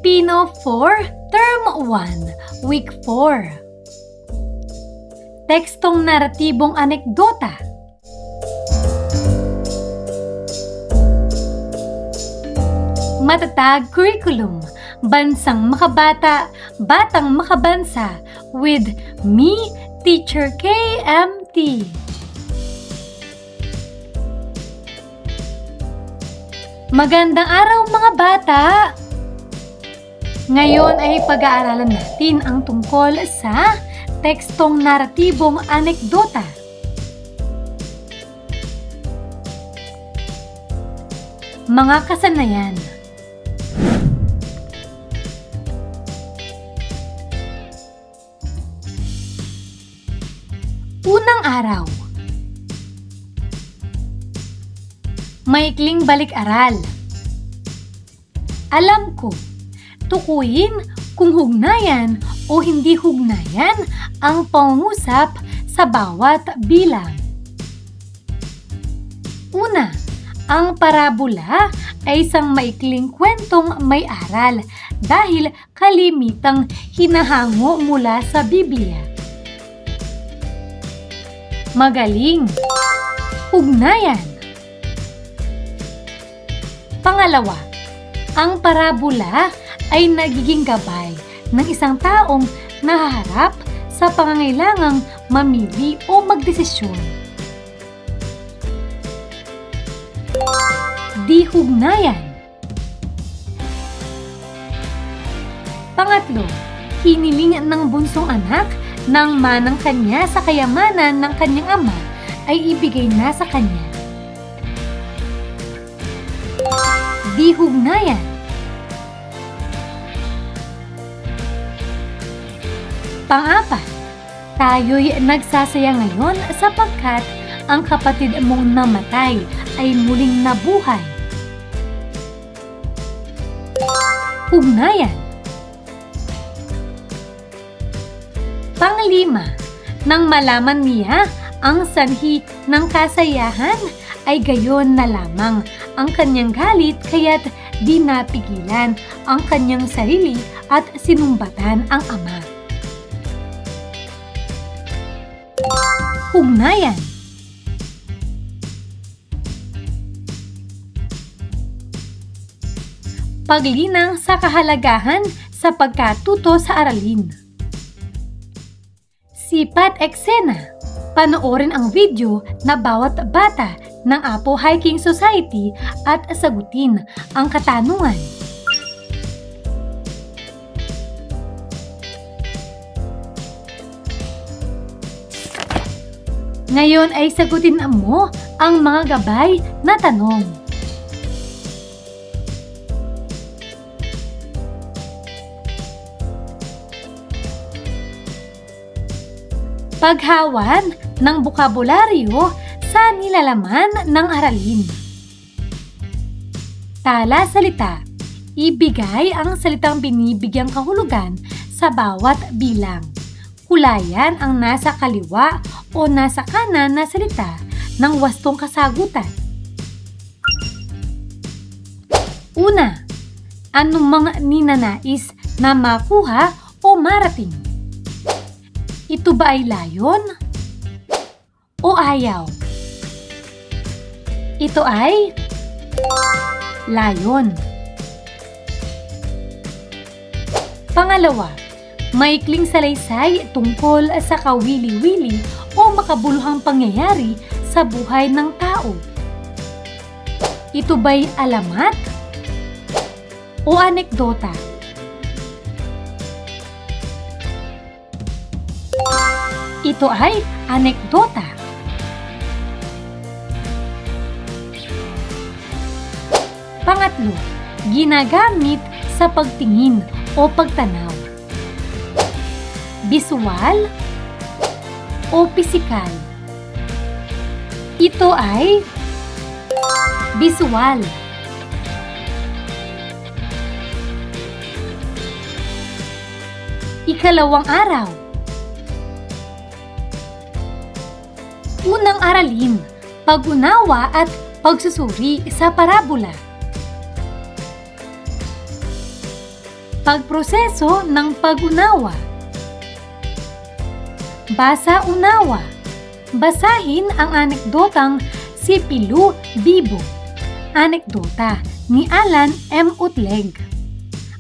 Filipino for Term 1, Week 4. Tekstong naratibong anekdota. Matatag curriculum, bansang makabata, batang makabansa, with me, Teacher KMT. Magandang araw mga bata! Ngayon ay pag-aaralan natin ang tungkol sa tekstong naratibong anekdota. Mga kasanayan. Unang araw. Maikling balik-aral. Alam ko, tukuyin kung hugnayan o hindi hugnayan ang pangungusap sa bawat bilang. Una, ang parabola ay isang maikling kwentong may aral dahil kalimitang hinahango mula sa Biblia. Magaling. Hugnayan. Pangalawa, ang parabola ay nagiging gabay ng isang taong nahaharap sa pangangailangang mamili o magdesisyon. Di hugnayan. Pangatlo, hiniling ng bunsong anak ng manang kanya sa kayamanan ng kanyang ama ay ibigay na sa kanya. Di hugnayan. Pang-apat, tayo'y nagsasaya ngayon sapagkat ang kapatid mong namatay ay muling nabuhay. Hugnayan. Pang-lima, nang malaman niya ang sanhi ng kasayahan ay gayon na lamang ang kanyang galit kaya't di napigilan ang kanyang sarili at sinumbatan ang ama. Hugnayan. Paglinang sa kahalagahan sa pagkatuto sa aralin. Sipat eksena. Panoorin ang video na bawat bata ng Apo Hiking Society at sagutin ang katanungan. Ngayon ay sagutin mo ang mga gabay na tanong. Paghawan ng bokabularyo sa nilalaman ng aralin. Tala salita. Ibigay ang salitang binibigyang kahulugan sa bawat bilang. Hulayan ang nasa kaliwa o nasa kanan na salita ng wastong kasagutan. Una, anong mga ninanais na makuha o marating? Ito ba ay layon o ayaw? Ito ay layon. Pangalawa, maikling salaysay tungkol sa kawili-wili o makabuluhang pangyayari sa buhay ng tao. Ito ba'y alamat o anekdota? Ito ay anekdota. Pangatlo, ginagamit sa pagtingin o pagtanaw. Visual o pisikal? Ito ay visual. Ikalawang araw. Unang aralin, pag-unawa at pagsusuri sa parabola. Pagproseso ng pag-unawa. Basa-unawa. Basahin ang anekdotang Si Pilu Bibo. Anekdota ni Alan M. Utleg.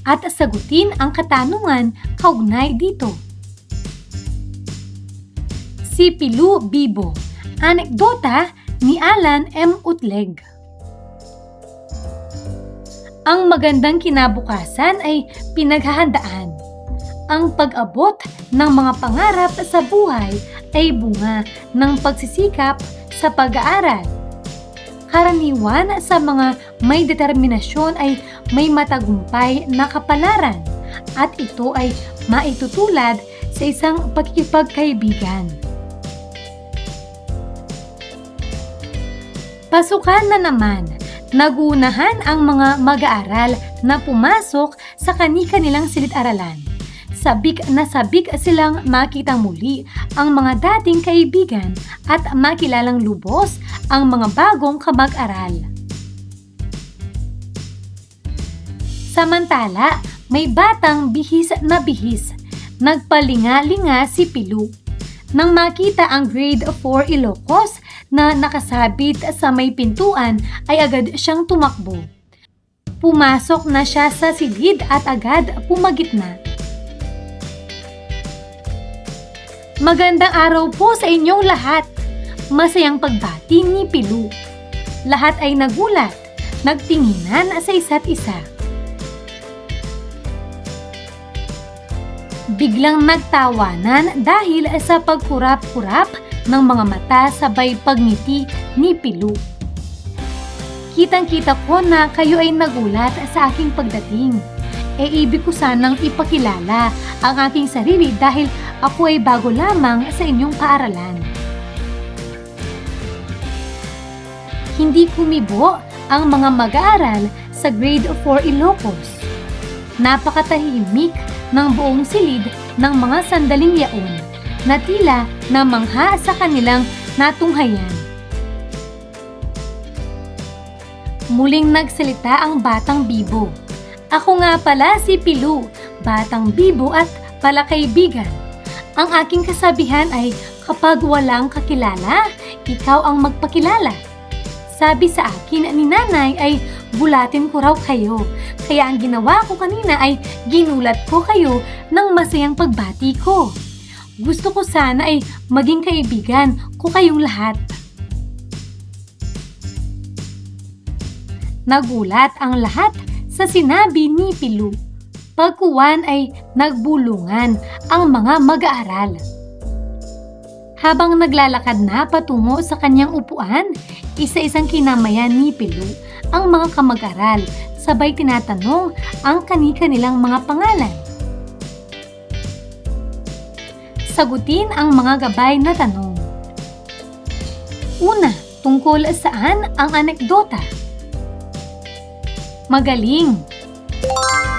At sagutin ang katanungan kaugnay dito. Si Pilu Bibo. Anekdota ni Alan M. Utleg. Ang magandang kinabukasan ay pinaghahandaan. Ang pag-abot ng mga pangarap sa buhay ay bunga ng pagsisikap sa pag-aaral. Karaniwan sa mga may determinasyon ay may matagumpay na kapalaran at ito ay maitutulad sa isang pakikipagkaibigan. Pasukan na naman. Nagunahan ang mga mag-aaral na pumasok sa kani-kanilang silid-aralan. Sabik na sabik silang makitang muli ang mga dating kaibigan at makilalang lubos ang mga bagong kamag-aral. Samantala, may batang bihis na bihis. Nagpalinga-linga si Pilu. Nang makita ang grade 4 Ilocos na nakasabit sa may pintuan ay agad siyang tumakbo. Pumasok na siya sa silid at agad pumagitna. Magandang araw po sa inyong lahat. Masayang pagbati ni Pilu. Lahat ay nagulat, nagtinginan sa isa't isa. Biglang nagtawanan dahil sa pagkurap-kurap ng mga mata sabay pagngiti ni Pilu. Kitang-kita ko na kayo ay nagulat sa aking pagdating. Ibig ko sanang ipakilala ang aking sarili dahil ako ay bago lamang sa inyong paaralan. Hindi kumibo ang mga mag-aaral sa grade 4 Ilocos. Napakatahimik ng buong silid ng mga sandaling yaon na tila namangha sa kanilang natunghayan. Muling nagsalita ang batang bibo. Ako nga pala si Pilu, batang bibo at palakaibigan. Ang aking kasabihan ay kapag walang kakilala, ikaw ang magpakilala. Sabi sa akin ni nanay ay bulatin ko raw kayo. Kaya ang ginawa ko kanina ay ginulat ko kayo ng masayang pagbati ko. Gusto ko sana ay maging kaibigan ko kayong lahat. Nagulat ang lahat sa sinabi ni Pilu. Pagkuwan ay nagbulungan ang mga mag-aaral. Habang naglalakad na patungo sa kanyang upuan, isa-isang kinamayan ni Pilu ang mga kamag-aral, sabay tinatanong ang kani-kanilang mga pangalan. Sagutin ang mga gabay na tanong. Una, tungkol saan ang anekdota? Magaling!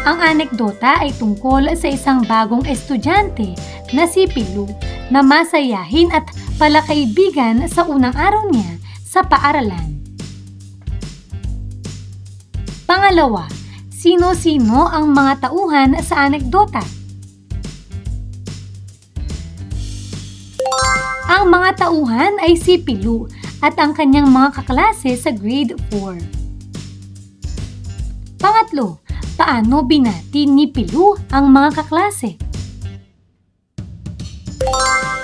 Ang anekdota ay tungkol sa isang bagong estudyante na si Pilu na masayahin at palakaibigan sa unang araw niya sa paaralan. Pangalawa, sino-sino ang mga tauhan sa anekdota? Ang mga tauhan ay si Pilu at ang kanyang mga kaklase sa grade 4. Pangatlo, paano binati ni Pilu ang mga kaklase?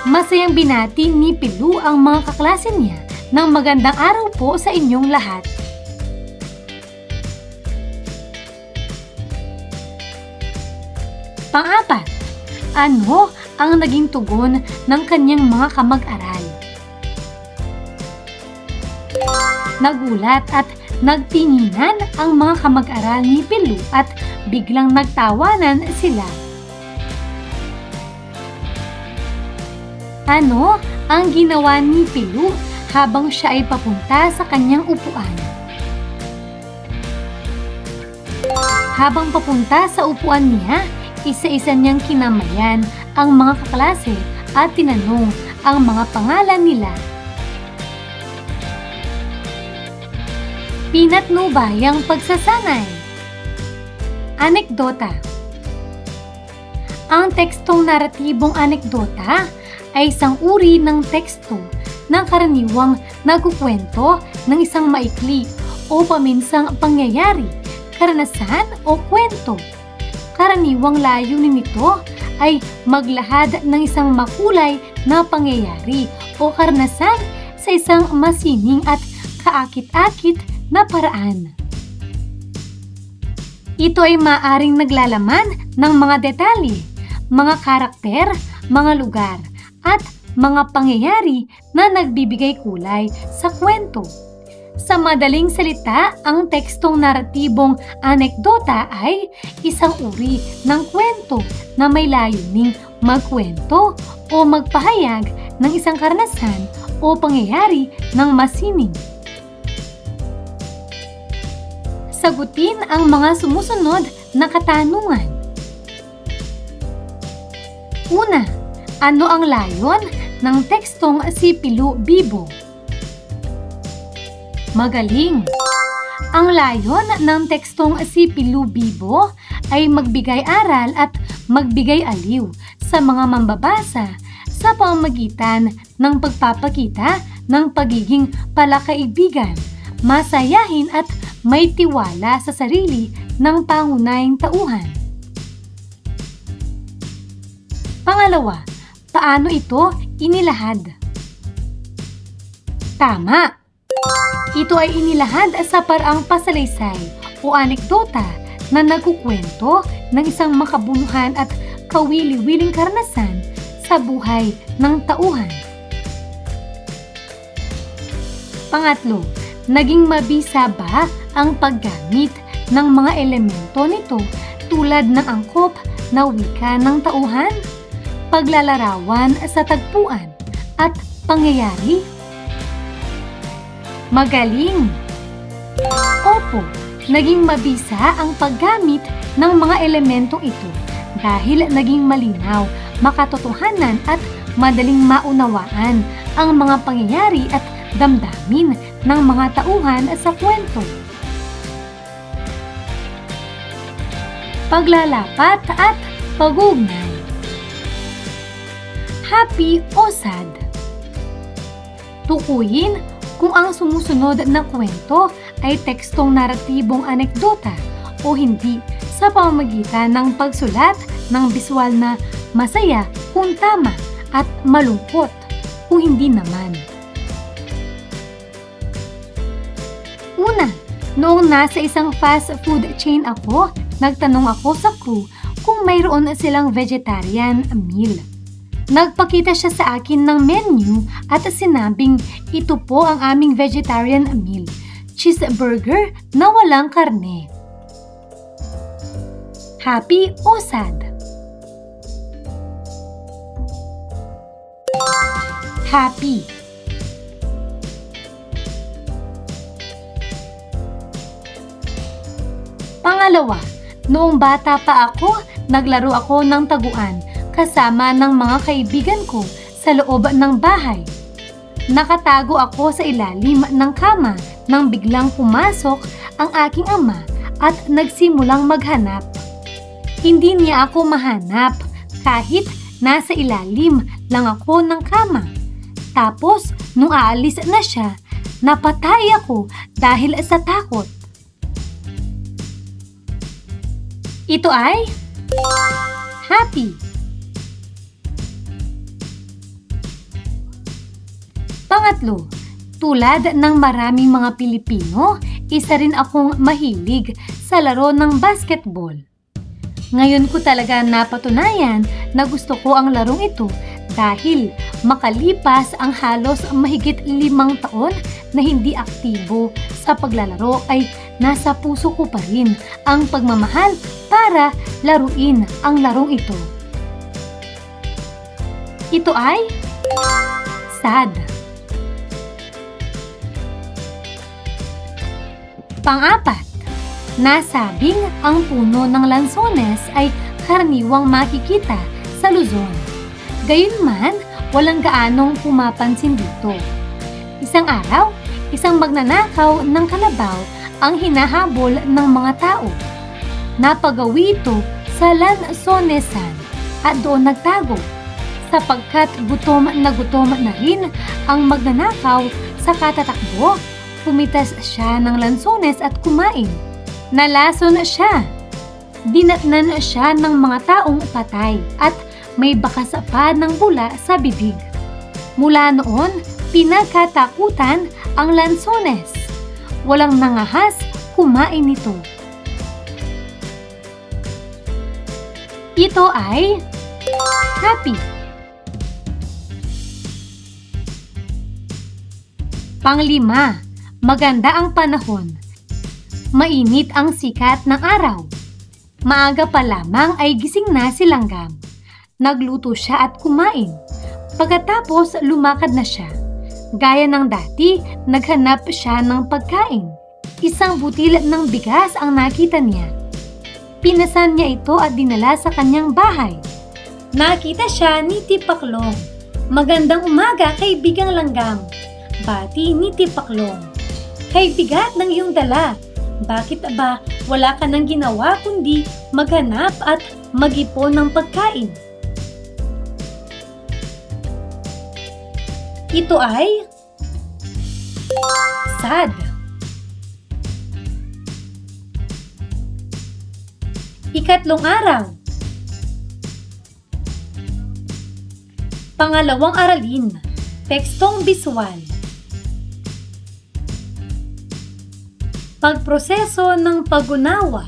Masayang binati ni Pilu ang mga kaklase niya ng magandang araw po sa inyong lahat. Pang-apat, ano ang naging tugon ng kanyang mga kamag-aral? Nagulat at nagtinginan ang mga kamag-aral ni Pilu at biglang nagtawanan sila. Ano ang ginawa ni Pilu habang siya ay papunta sa kanyang upuan? Habang papunta sa upuan niya, isa-isa niyang kinamayan ang mga kaklase at tinanong ang mga pangalan nila. Pinatnubayang pagsasanay. Anekdota. Ang tekstong naratibong anekdota ay isang uri ng teksto na karaniwang nagkukwento ng isang maikli o paminsang pangyayari, karanasan o kwento. Karaniwang layunin nito ay maglahad ng isang makulay na pangyayari o karanasan sa isang masining at kaakit-akit na paraan. Ito ay maaaring naglalaman ng mga detalye, mga karakter, mga lugar, at mga pangyayari na nagbibigay kulay sa kwento. Sa madaling salita, ang tekstong naratibong anekdota ay isang uri ng kwento na may layuning magkwento o magpahayag ng isang karanasan o pangyayari ng masining. Sagutin ang mga sumusunod na katanungan. Una, ano ang layon ng tekstong si Pilu Bibo? Magaling! Ang layon ng tekstong si Pilu Bibo ay magbigay aral at magbigay aliw sa mga mambabasa sa pamamagitan ng pagpapakita ng pagiging palakaibigan, masayahin at may tiwala sa sarili ng pangunahing tauhan. Pangalawa, paano ito inilahad? Tama! Ito ay inilahad sa paraang pasalaysay o anekdota na nagkukwento ng isang makabunuhan at kawili-wiling karanasan sa buhay ng tauhan. Pangatlo, naging mabisa ba ang paggamit ng mga elemento nito tulad ng angkop na wika ng tauhan, paglalarawan sa tagpuan, at pangyayari? Magaling! Opo, naging mabisa ang paggamit ng mga elementong ito dahil naging malinaw, makatotohanan at madaling maunawaan ang mga pangyayari at damdamin ng mga tauhan sa kwento. Paglalapat at pag-uugnay. Happy o sad? Tukuyin kung ang sumusunod na kwento ay tekstong naratibong anekdota o hindi sa pamamagitan ng pagsulat ng biswal na masaya kung tama at malungkot kung hindi naman. Una, noong nasa isang fast food chain ako, nagtanong ako sa crew kung mayroon silang vegetarian meal. Nagpakita siya sa akin ng menu at sinabing ito po ang aming vegetarian meal, cheeseburger na walang karne. Happy o sad? Happy. Pangalawa, noong bata pa ako, naglaro ako ng taguan kasama ng mga kaibigan ko sa loob ng bahay. Nakatago ako sa ilalim ng kama nang biglang pumasok ang aking ama at nagsimulang maghanap. Hindi niya ako mahanap kahit nasa ilalim lang ako ng kama. Tapos, nung aalis na siya, napatay ako dahil sa takot. Ito ay happy. Pangatlo, tulad ng maraming mga Pilipino, isa rin akong mahilig sa laro ng basketball. Ngayon ko talaga napatunayan na gusto ko ang larong ito dahil makalipas ang halos mahigit 5 taon na hindi aktibo sa paglalaro ay nasa puso ko pa rin ang pagmamahal para laruin ang larong ito. Ito ay sad. Pang-apat, nasabing ang puno ng lansones ay karaniwang makikita sa Luzon. Gayunman, walang gaanong pumapansin dito. Isang araw, isang magnanakaw ng kalabaw ang hinahabol ng mga tao. Napagawi ito sa lansonesan at doon nagtago. Sapagkat gutom na rin ang magnanakaw sa katatakbo, pumitas siya ng lansones at kumain. Nalason siya. Dinatnan siya ng mga taong patay at may bakas pa ng bula sa bibig. Mula noon, pinagkatakutan ang lansones. Walang nangahas kumain nito. Ito ay happy. Panglima, maganda ang panahon. Mainit ang sikat ng araw. Maaga pa lamang ay gising na si Langgam. Nagluto siya at kumain. Pagkatapos lumakad na siya. Gaya ng dati, naghanap siya ng pagkain. Isang butil ng bigas ang nakita niya. Pinasan niya ito at dinala sa kanyang bahay. Nakita siya ni Tipaklong. Magandang umaga, kaibigang Langgam. Bati ni Tipaklong. Kay bigat ng iyong dala. Bakit ba wala ka nang ginawa kundi maghanap at mag-ipon ng pagkain? Ito ay sad. Ikatlong araw. Pangalawang aralin. Tekstong biswal. Pagproseso ng pag-unawa.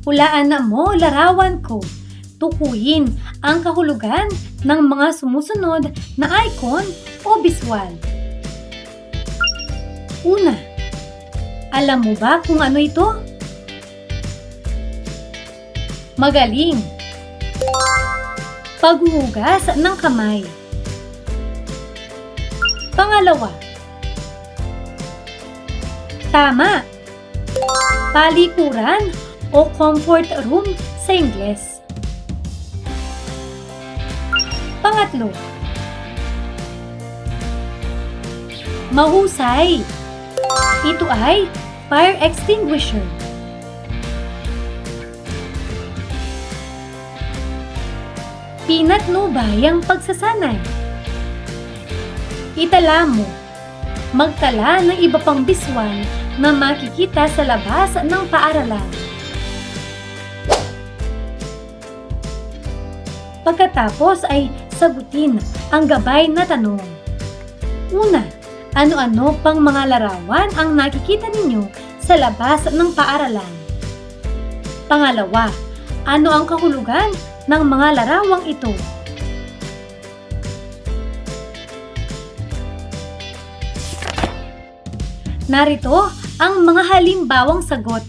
Hulaan na mo, larawan ko. Tukuyin ang kahulugan ng mga sumusunod na icon o biswal. Una, alam mo ba kung ano ito? Magaling. Paghuhugas ng kamay. Pangalawa, tama. Palikuran o comfort room sa Ingles. Pangatlo, mahusay. Ito ay fire extinguisher. Pinatnubayang pagsasanay. Itala mo. Magtala ng iba pang biswal na makikita sa labas ng paaralan. Pagkatapos ay sagutin ang gabay na tanong. Una, ano-ano pang mga larawan ang nakikita ninyo sa labas ng paaralan? Pangalawa, ano ang kahulugan ng mga larawang ito? Narito ang mga halimbawang sagot.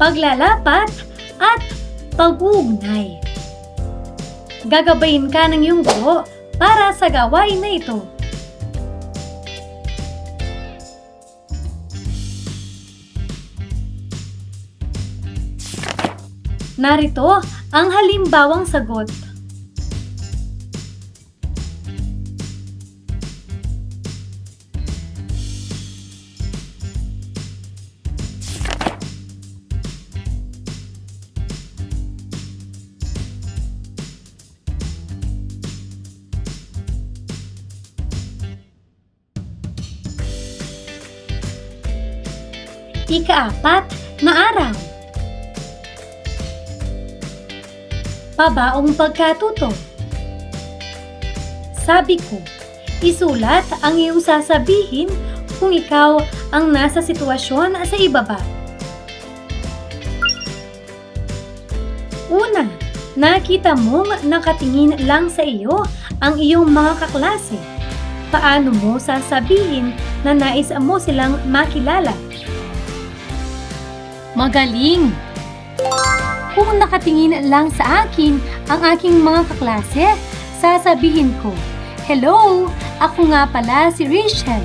Paglalapat at pag-uugnay. Gagabayin ka ng iyong guro para sa gawain na ito. Narito ang halimbawang sagot. Ika-4 na araw. Pabaong pagkatuto. Sabi ko, isulat ang iyong sasabihin kung ikaw ang nasa sitwasyon sa ibaba. Una, nakita mong nakatingin lang sa iyo ang iyong mga kaklase. Paano mo sasabihin na nais mo silang makilala? Magaling! Kung nakatingin lang sa akin ang aking mga kaklase, sasabihin ko, "Hello, ako nga pala si Rachel.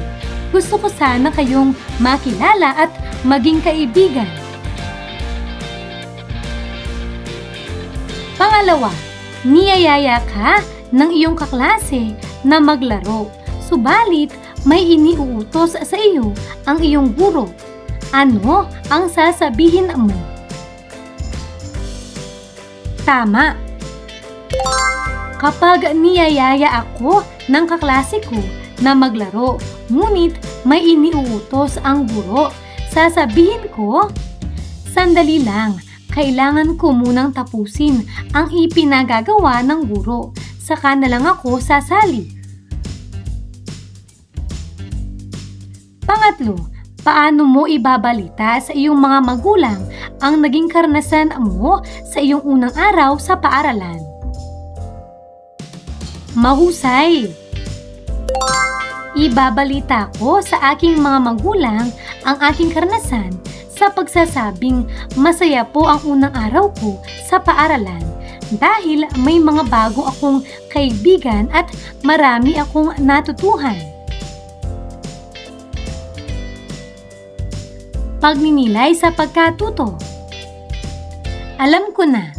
Gusto ko sana kayong makilala at maging kaibigan." Pangalawa, niyayaya ka ng iyong kaklase na maglaro, subalit may iniuutos sa iyo ang iyong guro. Ano ang sasabihin mo? Tama. Kapag niyayaya ako ng kaklase ko na maglaro, ngunit may iniuutos ang guro, sasabihin ko, "Sandali lang, kailangan ko munang tapusin ang ipinagagawa ng guro, saka na lang ako sasali." Pangatlo, paano mo ibabalita sa iyong mga magulang ang naging karanasan mo sa iyong unang araw sa paaralan? Mahusay! Ibabalita ko sa aking mga magulang ang aking karanasan sa pagsasabing masaya po ang unang araw ko sa paaralan dahil may mga bago akong kaibigan at marami akong natutuhan. Pagninilay sa pagkatuto. Alam ko na,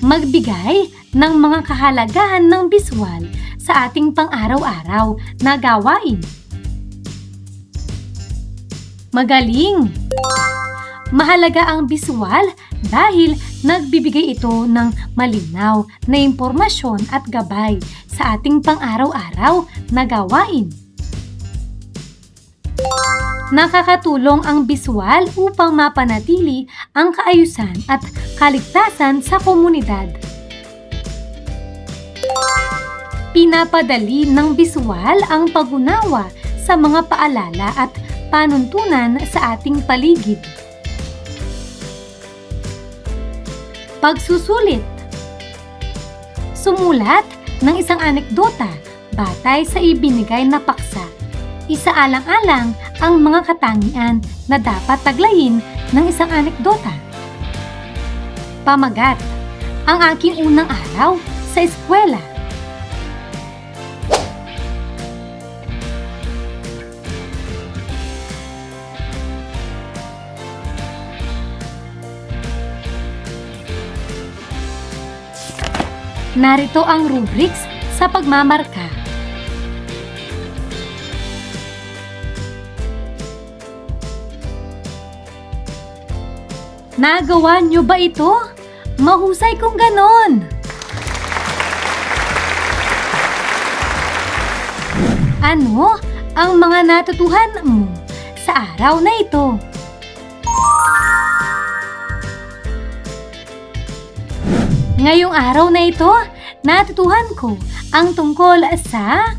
magbigay ng mga kahalagahan ng biswal sa ating pang-araw-araw na gawain. Magaling! Mahalaga ang biswal dahil nagbibigay ito ng malinaw na impormasyon at gabay sa ating pang-araw-araw na gawain. Nakakatulong ang biswal upang mapanatili ang kaayusan at kaligtasan sa komunidad. Pinapadali ng biswal ang pag-unawa sa mga paalala at panuntunan sa ating paligid. Pagsusulit. Sumulat ng isang anekdota batay sa ibinigay na paksa. Isaalang-alang ang mga katangian na dapat taglayin ng isang anekdota. Pamagat. Ang aking unang araw sa eskwela. Narito ang rubrics sa pagmamarka. Nagawa niyo ba ito? Mahusay kung ganon! Ano ang mga natutuhan mo sa araw na ito? Ngayong araw na ito, natutuhan ko ang tungkol sa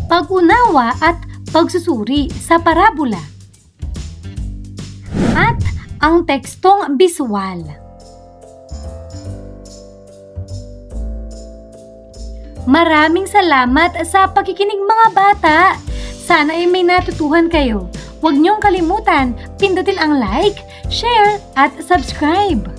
pag-unawa at pagsusuri sa parabola at ang tekstong biswal. Maraming salamat sa pakikinig mga bata. Sana ay may natutuhan kayo. Huwag niyong kalimutan, pindutin ang like, share at subscribe.